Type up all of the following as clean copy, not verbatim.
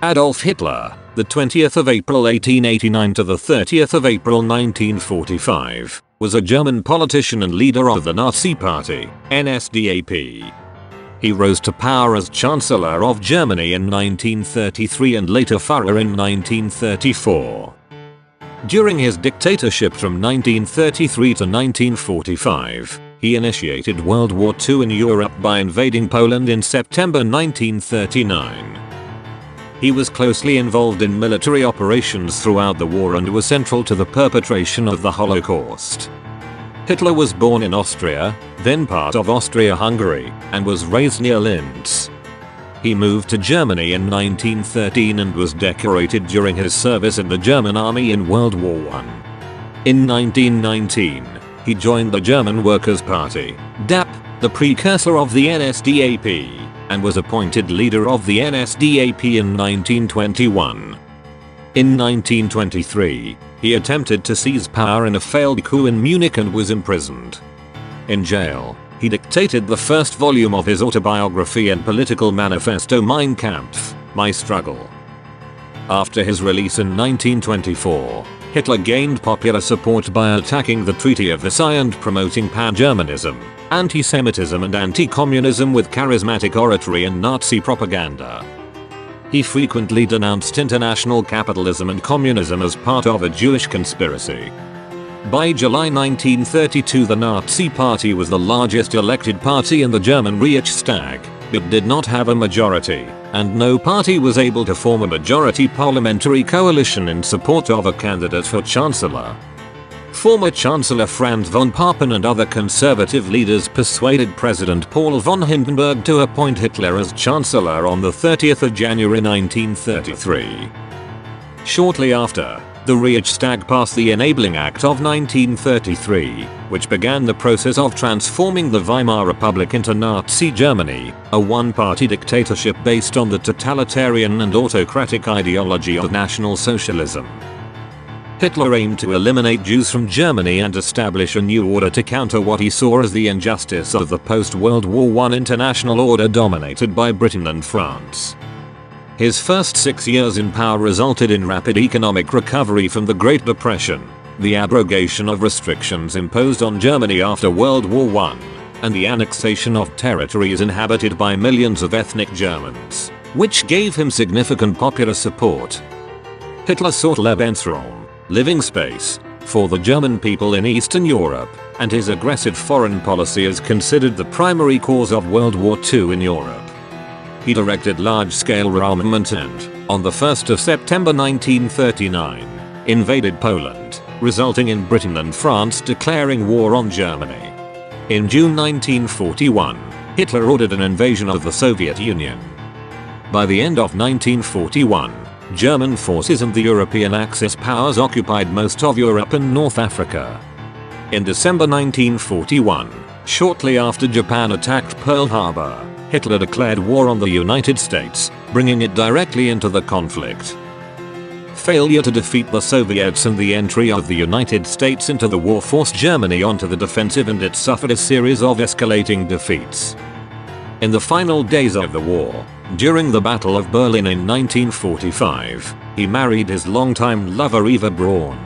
Adolf Hitler, the 20th of April 1889 to the 30th of April 1945, was a German politician and leader of the Nazi Party, NSDAP. He rose to power as Chancellor of Germany in 1933 and later Führer in 1934. During his dictatorship from 1933 to 1945, he initiated World War II in Europe by invading Poland in September 1939. He was closely involved in military operations throughout the war and was central to the perpetration of the Holocaust. Hitler was born in Austria, then part of Austria-Hungary, and was raised near Linz. He moved to Germany in 1913 and was decorated during his service in the German army in World War I. In 1919, he joined the German Workers' Party, DAP, the precursor of the NSDAP, and was appointed leader of the NSDAP in 1921. In 1923, he attempted to seize power in a failed coup in Munich and was imprisoned. In jail, he dictated the first volume of his autobiography and political manifesto Mein Kampf, My Struggle. After his release in 1924, Hitler gained popular support by attacking the Treaty of Versailles and promoting pan-Germanism, anti-Semitism and anti-communism with charismatic oratory and Nazi propaganda. He frequently denounced international capitalism and communism as part of a Jewish conspiracy. By July 1932, the Nazi Party was the largest elected party in the German Reichstag, but did not have a majority, and no party was able to form a majority parliamentary coalition in support of a candidate for Chancellor. Former Chancellor Franz von Papen and other conservative leaders persuaded President Paul von Hindenburg to appoint Hitler as Chancellor on the 30th of January 1933. Shortly after, the Reichstag passed the Enabling Act of 1933, which began the process of transforming the Weimar Republic into Nazi Germany, a one-party dictatorship based on the totalitarian and autocratic ideology of National Socialism. Hitler aimed to eliminate Jews from Germany and establish a new order to counter what he saw as the injustice of the post-World War I international order dominated by Britain and France. His first 6 years in power resulted in rapid economic recovery from the Great Depression, the abrogation of restrictions imposed on Germany after World War I, and the annexation of territories inhabited by millions of ethnic Germans, which gave him significant popular support. Hitler sought Lebensraum, living space, for the German people in Eastern Europe, and his aggressive foreign policy is considered the primary cause of World War II in Europe. He directed large-scale rearmament and, on the 1st of September 1939, invaded Poland, resulting in Britain and France declaring war on Germany. In June 1941, Hitler ordered an invasion of the Soviet Union. By the end of 1941, German forces and the European Axis powers occupied most of Europe and North Africa. In December 1941, shortly after Japan attacked Pearl Harbor, Hitler declared war on the United States, bringing it directly into the conflict. Failure to defeat the Soviets and the entry of the United States into the war forced Germany onto the defensive, and it suffered a series of escalating defeats. In the final days of the war, during the Battle of Berlin in 1945, he married his longtime lover Eva Braun.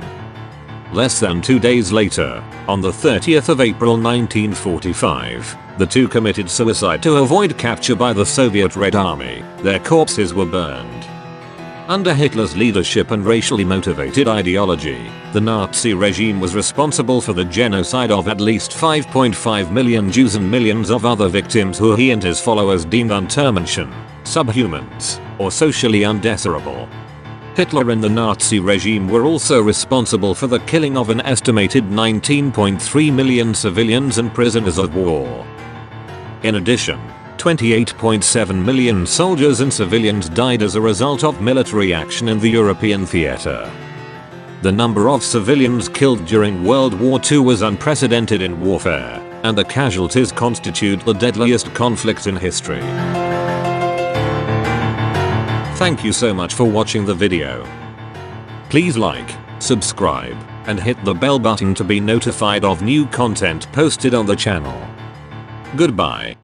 Less than 2 days later, on the 30th of April 1945, the two committed suicide to avoid capture by the Soviet Red Army. Their corpses were burned. Under Hitler's leadership and racially motivated ideology, the Nazi regime was responsible for the genocide of at least 5.5 million Jews and millions of other victims who he and his followers deemed untermenschen, subhumans, or socially undesirable. Hitler and the Nazi regime were also responsible for the killing of an estimated 19.3 million civilians and prisoners of war. In addition, 28.7 million soldiers and civilians died as a result of military action in the European theater. The number of civilians killed during World War II was unprecedented in warfare, and the casualties constitute the deadliest conflict in history. Thank you so much for watching the video. Please like, subscribe, and hit the bell button to be notified of new content posted on the channel. Goodbye.